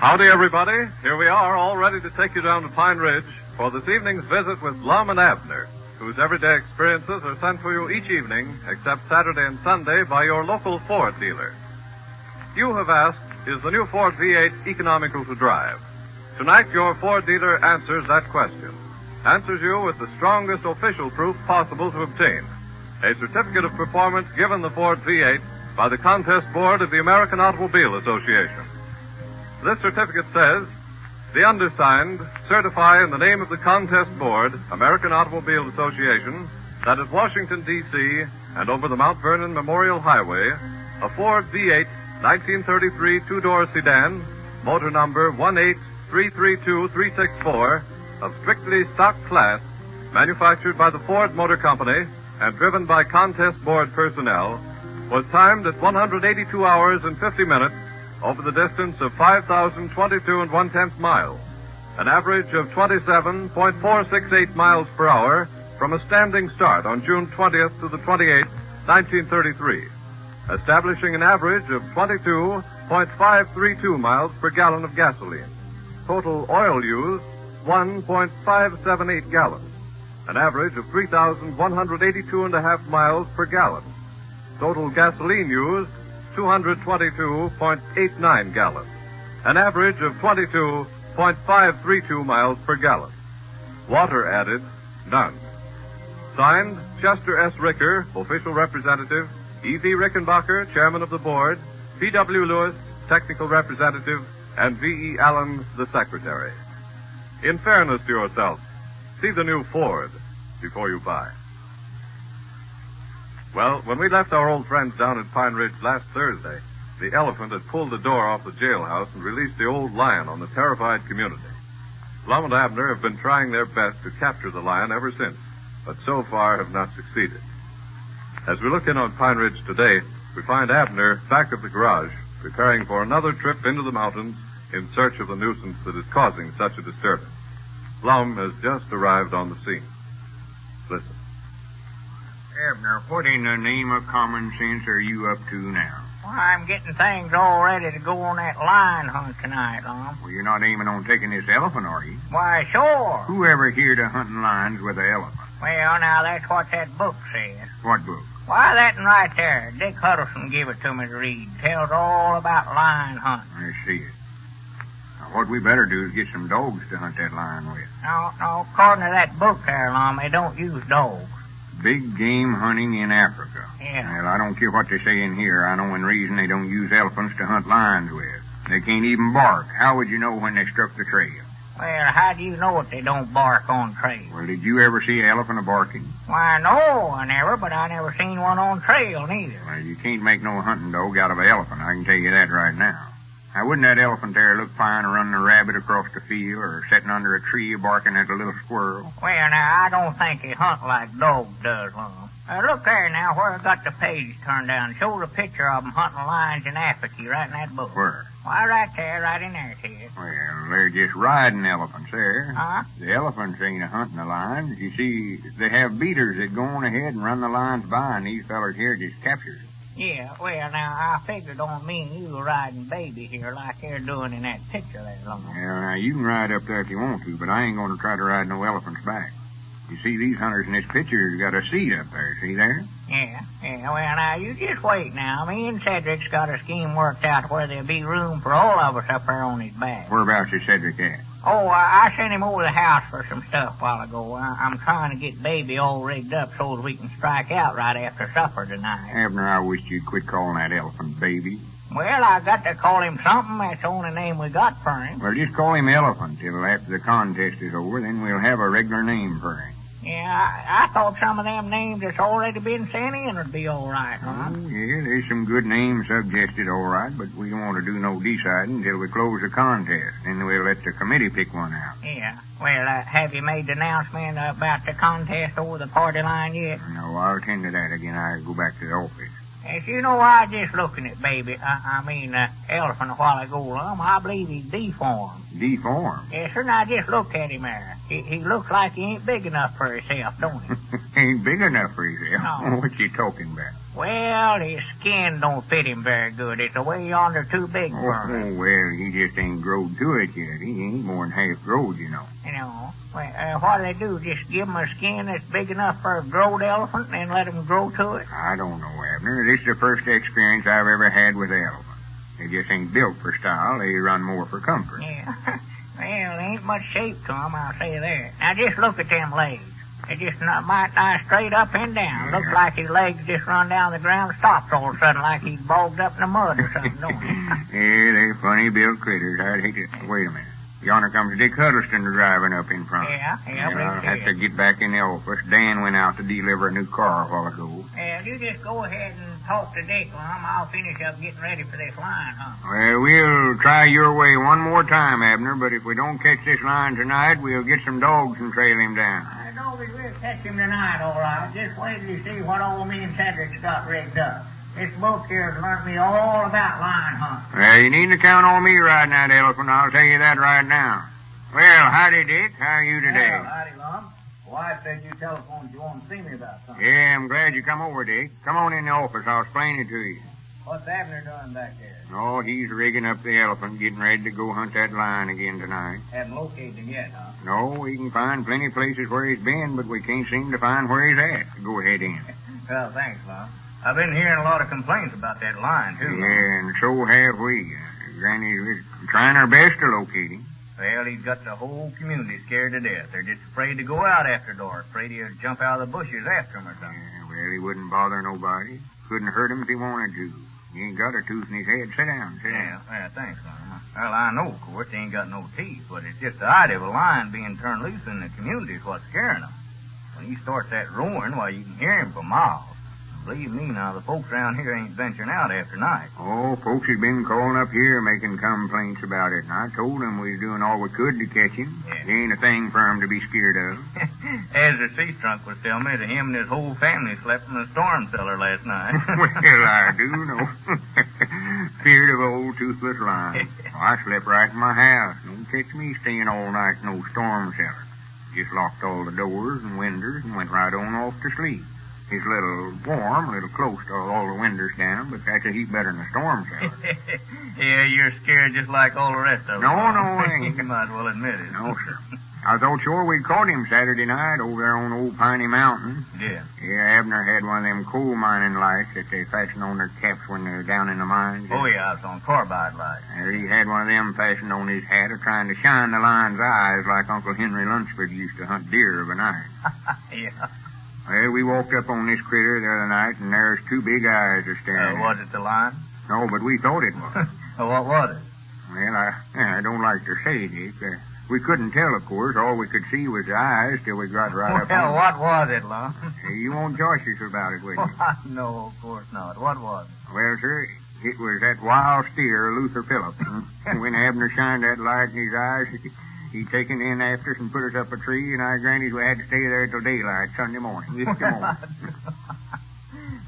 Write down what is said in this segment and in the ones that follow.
Howdy, everybody. Here we are, all ready to take you down to Pine Ridge for this evening's visit with Lum and Abner, whose everyday experiences are sent for you each evening, except Saturday and Sunday, by your local Ford dealer. You have asked, is the new Ford V8 economical to drive? Tonight, your Ford dealer answers that question. Answers you with the strongest official proof possible to obtain. A certificate of performance given the Ford V8 by the Contest Board of the American Automobile Association. This certificate says, the undersigned certify in the name of the Contest Board, American Automobile Association, that at Washington, D.C., and over the Mount Vernon Memorial Highway, a Ford V8 1933 two-door sedan, motor number 18332-364, of strictly stock class, manufactured by the Ford Motor Company and driven by Contest Board personnel, was timed at 182 hours and 50 minutes over the distance of 5,022 1/10 miles, an average of 27.468 miles per hour from a standing start on June 20th to the 28th, 1933, establishing an average of 22.532 miles per gallon of gasoline. Total oil used, 1.578 gallons, an average of 3,182.5 miles per gallon. Total gasoline used, 222.89 gallons, an average of 22.532 miles per gallon. Water added, none. Signed, Chester S. Ricker, official representative, E.V. Rickenbacker, chairman of the board, P.W. Lewis, technical representative, and V.E. Allen, the secretary. In fairness to yourself, see the new Ford before you buy. Well, when we left our old friends down at Pine Ridge last Thursday, the elephant had pulled the door off the jailhouse and released the old lion on the terrified community. Lum and Abner have been trying their best to capture the lion ever since, but so far have not succeeded. As we look in on Pine Ridge today, we find Abner back at the garage, preparing for another trip into the mountains in search of the nuisance that is causing such a disturbance. Lum has just arrived on the scene. Listen. Abner, what in the name of common sense are you up to now? Well, I'm getting things all ready to go on that lion hunt tonight, Lum. Well, you're not aiming on taking this elephant, are you? Why, sure. Who ever heard of hunting lions with an elephant? Well, now, that's what that book says. What book? Why, that one right there. Dick Huddleston gave it to me to read. Tells all about lion hunting. I see it. Now, what we better do is get some dogs to hunt that lion with. No, according to that book there, Lum, they don't use dogs. Big game hunting in Africa. Yeah. Well, I don't care what they say in here. I know in reason they don't use elephants to hunt lions with. They can't even bark. How would you know when they struck the trail? Well, how do you know if they don't bark on trail? Well, did you ever see an elephant a-barking? Why, no, I never, but I never seen one on trail, neither. Well, you can't make no hunting dog out of an elephant, I can tell you that right now. Now, wouldn't that elephant there look fine running a rabbit across the field or sitting under a tree barking at a little squirrel? Well, now, I don't think they hunt like dogs does, Lum. Look there now, where I got the page turned down. Shows a picture of them hunting lions in Africa right in that book. Where? Why, right there, right in there, Ted. Well, they're just riding elephants there. Huh? The elephants ain't a-hunting the lions. You see, they have beaters that go on ahead and run the lions by, and these fellers here just capture them. Yeah, well, now, I figured on me and you riding baby here like they're doing in that picture there, Lum. Well, now, you can ride up there if you want to, but I ain't going to try to ride no elephant's back. You see, these hunters in this picture got a seat up there, see there? Yeah, well, now, you just wait now. Me and Cedric's got a scheme worked out where there'll be room for all of us up there on his back. Whereabouts is Cedric at? Oh, I sent him over the house for some stuff a while ago. I'm trying to get baby all rigged up so that we can strike out right after supper tonight. Abner, I wish you'd quit calling that elephant baby. Well, I got to call him something. That's the only name we got for him. Well, just call him Elephant till after the contest is over. Then we'll have a regular name for him. Yeah, I thought some of them names that's already been sent in would be all right, huh? Oh, yeah, there's some good names suggested, all right, but we don't want to do no deciding until we close the contest. Then we'll let the committee pick one out. Yeah. Well, have you made the announcement about the contest over the party line yet? No, I'll attend to that again. I go back to the office. Yes, you know, I was just looking at elephant a while ago, Lum. I believe he's deformed. Deformed? Yes, sir, now just look at him there. He looks like he ain't big enough for himself, don't he? Ain't big enough for himself? No. What you talking about? Well, his skin don't fit him very good. It's way yonder too big for him. Oh, well, he just ain't growed to it yet. He ain't more than half growed, you know. You know, well, what do they do? Just give him a skin that's big enough for a growed elephant and then let him grow to it? I don't know, Abner. This is the first experience I've ever had with elephants. They just ain't built for style. They run more for comfort. Yeah. Well, there ain't much shape to them, I'll say that. Now, just look at them legs. They just might lie straight up and down. Looks like his legs just run down the ground and stops all of a sudden like he's bogged up in the mud or something, don't he? Yeah, they're funny-built critters. I'd hate to... Wait a minute. Yonder comes Dick Huddleston driving up in front. Yeah, I'll have to get back in the office. Dan went out to deliver a new car a while ago. Yeah, you just go ahead and talk to Dick, Lum. I'll finish up getting ready for this line, huh? Well, we'll try your way one more time, Abner, but if we don't catch this line tonight, we'll get some dogs and trail him down. I know we will catch him tonight, all right. Just wait till you see what old me and Cedric's got rigged up. This book here has learned me all about line hunting. Well, you needn't count on me riding that elephant. I'll tell you that right now. Well, howdy, Dick. How are you today? Well, howdy, Lum. Wife said you telephoned you want to see me about something. Yeah, I'm glad you come over, Dick. Come on in the office. I'll explain it to you. What's Abner doing back there? Oh, he's rigging up the elephant, getting ready to go hunt that lion again tonight. Haven't located him yet, huh? No, we can find plenty of places where he's been, but we can't seem to find where he's at. Go ahead in. Well, thanks, Lum. I've been hearing a lot of complaints about that lion, too. Yeah, and so have we. Granny's trying her best to locate him. Well, he's got the whole community scared to death. They're just afraid to go out after dark, afraid he'll jump out of the bushes after him or something. Yeah, well, he wouldn't bother nobody. Couldn't hurt him if he wanted to. He ain't got a tooth in his head. Sit down, sit down. Yeah, thanks, Lum. Well, I know, of course, he ain't got no teeth, but it's just the idea of a lion being turned loose in the community is what's scaring him. When he starts that roaring, why, you can hear him for miles. Believe me, now, the folks around here ain't venturing out after night. Oh, folks has been calling up here making complaints about it, and I told them we was doing all we could to catch him. Yeah. There ain't a thing for him to be scared of. As the sea trunk was telling me that him and his whole family slept in the storm cellar last night. Well, I do know. Feared of old toothless lion. I slept right in my house. Don't catch me staying all night in no storm cellar. Just locked all the doors and windows and went right on off to sleep. It's a little warm, a little close to all the windows down, but that's a heap better than a storm cellar. Yeah, you're scared just like all the rest of them. No, I ain't. You might as well admit it. No, sir. I thought sure we caught him Saturday night over there on Old Piney Mountain. Yeah. Yeah, Abner had one of them coal mining lights that they fasten on their caps when they're down in the mines. Oh, yeah, it's on carbide light. There he had one of them fastened on his hat, trying to shine the lion's eyes like Uncle Henry Lunsford used to hunt deer of a night. Yeah. Well, we walked up on this critter the other night, and there's two big eyes a staring. Was it the lion? No, but we thought it was. What was it? Well, I don't like to say, Dick. We couldn't tell, of course. All we could see was the eyes till we got right up on Well, it. what was it, Lum? You won't josh us about it, will you? No, of course not. What was it? Well, sir, it was that wild steer, Luther Phillips. When Abner shined that light in his eyes, he taken in after us and put us up a tree, and our grannies we had to stay there till daylight Sunday morning.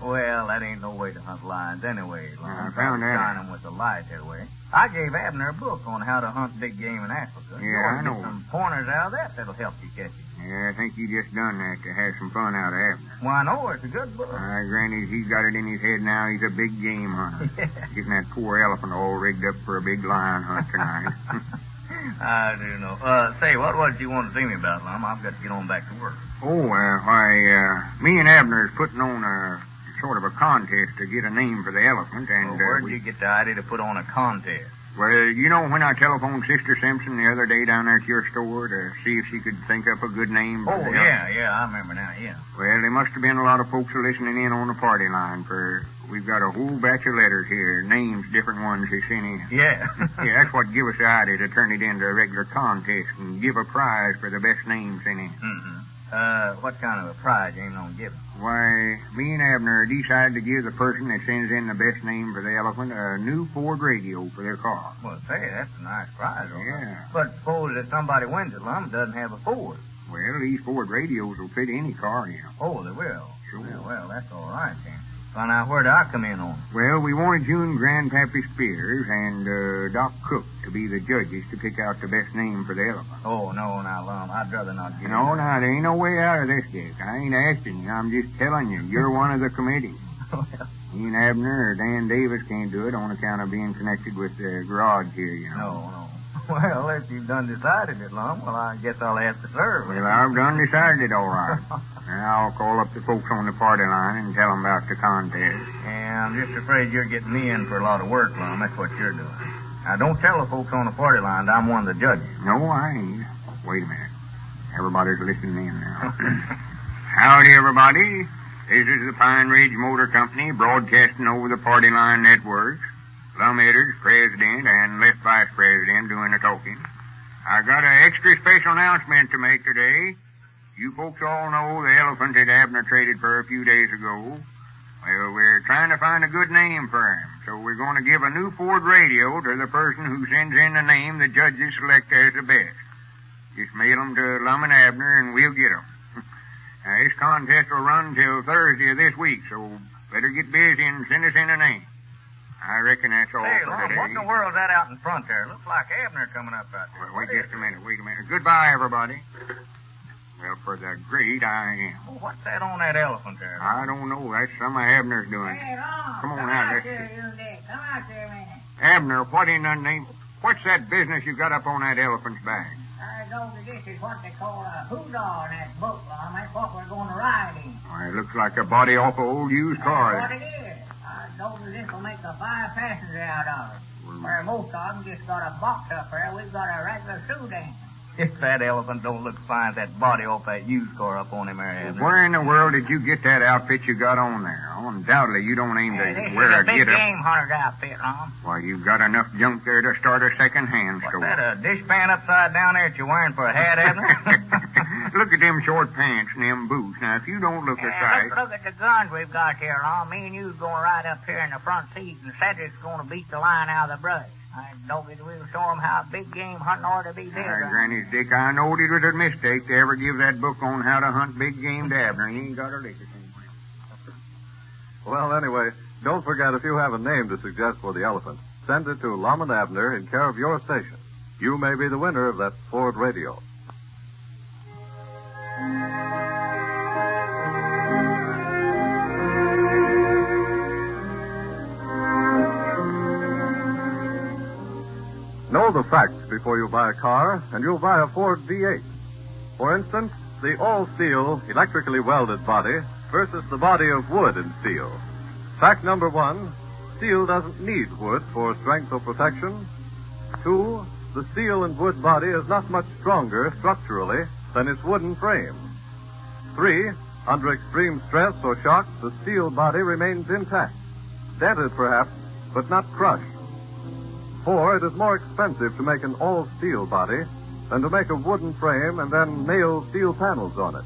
Well, that ain't no way to hunt lions anyway. I found that. Shine them with the light that way. I gave Abner a book on how to hunt big game in Africa. Yeah, I know. Get some pointers out of that that'll help you catch it. Yeah, I think you just done that to have some fun out of Abner. Why, no, it's a good book. Our grannies, he's got it in his head now. He's a big game hunter. Getting that poor elephant all rigged up for a big lion hunt tonight. I do know. Say, what was it you wanted to see me about, Lum? I've got to get on back to work. Oh, me and Abner is putting on a sort of a contest to get a name for the elephant, and where'd you get the idea to put on a contest? Well, you know when I telephoned Sister Simpson the other day down there at your store to see if she could think up a good name for the elephant? Yeah, I remember now, yeah. Well, there must have been a lot of folks listening in on the party line, for we've got a whole batch of letters here, names, different ones they sent in. Yeah. Yeah, that's what give us the idea to turn it into a regular contest and give a prize for the best name sent in. Mm-hmm. What kind of a prize you ain't gonna give him? Why, me and Abner decided to give the person that sends in the best name for the elephant a new Ford radio for their car. Well, say, that's a nice prize, all right. Yeah. But suppose that somebody wins it, Lum, doesn't have a Ford. Well, these Ford radios will fit any car, you know. Oh, they will. Sure. Well, that's all right, then. Well, now, where do I come in on? Well, we wanted you and Grandpappy Spears and Doc Cook to be the judges to pick out the best name for the elephant. Oh, no, now, Lum, I'd rather not get No, now, there ain't no way out of this, Dick. I ain't asking you. I'm just telling you. You're one of the committee. Well, Me and Abner or Dan Davis can't do it on account of being connected with the garage here, you know. no. Well, if you've done decided it, Lum, well, I guess I'll have to serve. Well, I've done decided it all right. Now, I'll call up the folks on the party line and tell them about the contest. Yeah, I'm just afraid you're getting me in for a lot of work, Lum. That's what you're doing. Now, don't tell the folks on the party line that I'm one of the judges. No, I ain't. Wait a minute. Everybody's listening in now. Howdy, everybody. This is the Pine Ridge Motor Company broadcasting over the Party Line Networks. Lum Edwards, president, and left vice president doing the talking. I got an extra special announcement to make today. You folks all know the elephant that Abner traded for a few days ago. Well, we're trying to find a good name for him, so we're going to give a new Ford radio to the person who sends in the name the judges select as the best. Just mail them to Lum and Abner, and we'll get them. Now, this contest will run till Thursday of this week, so better get busy and send us in a name. I reckon that's all Hey, for Lum, today. what in the world's that out in front there? Looks like Abner coming up out there. Well, wait just a minute. Goodbye, everybody. Well, for the great I am. Well, what's that on that elephant there? I don't know. That's some of Abner's doing. Hey, Lum, Come on out, let's here, you Dick. Come out here a minute. Abner, what in the name? What's that business you got up on that elephant's back? I know that this is what they call a hoodoo in that book, Lum. That's what we're going to ride in. Why, it looks like a body off an old used car. That's what it is. I know that this will make a fine passenger out of it. Where most of them just got a box up there, we've got a regular Sudan. If that elephant don't look fine with that body off that used car up on him there, Abner. Where in the world did you get that outfit you got on there? Undoubtedly, you don't aim to This wear is a a big get-up. game hunter's outfit, Lum. Why, you've got enough junk there to start a second-hand What's store. that, a dishpan upside down there that you're wearing for a hat, Abner? Look at them short pants and them boots. Now, if you don't look a sight... Look at the guns we've got here, Lum. Me and you's going right up here in the front seat, and Cedric's going to beat the line out of the brush. I know that we'll show them how big game hunting ought to be did. Granny's Dick, I knowed it was a mistake to ever give that book on how to hunt big game to Abner. He ain't got a lick of sense. Well, anyway, don't forget if you have a name to suggest for the elephant, send it to Lum and Abner in care of your station. You may be the winner of that Ford radio. Know the facts before you buy a car, and you'll buy a Ford V8. For instance, the all-steel, electrically welded body versus the body of wood and steel. Fact number 1, steel doesn't need wood for strength or protection. 2, the steel and wood body is not much stronger structurally than its wooden frame. 3, under extreme stress or shock, the steel body remains intact. Dented, perhaps, but not crushed. 4, it is more expensive to make an all-steel body than to make a wooden frame and then nail steel panels on it.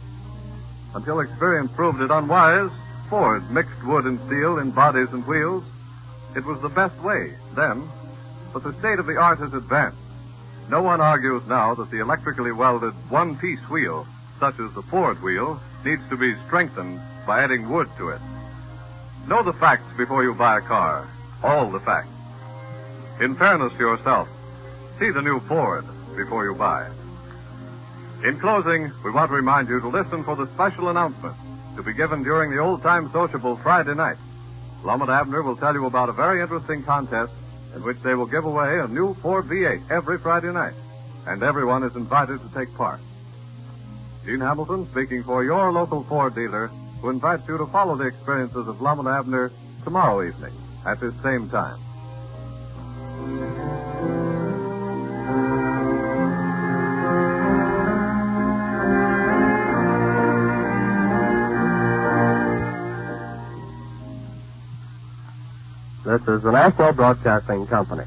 Until experience proved it unwise, Ford mixed wood and steel in bodies and wheels. It was the best way then, but the state of the art has advanced. No one argues now that the electrically welded one-piece wheel, such as the Ford wheel, needs to be strengthened by adding wood to it. Know the facts before you buy a car. All the facts. In fairness to yourself, see the new Ford before you buy. In closing, we want to remind you to listen for the special announcement to be given during the old-time sociable Friday night. Lum and Abner will tell you about a very interesting contest in which they will give away a new Ford V8 every Friday night, and everyone is invited to take part. Gene Hamilton, speaking for your local Ford dealer, who invites you to follow the experiences of Lum and Abner tomorrow evening at this same time. This is the National Broadcasting Company.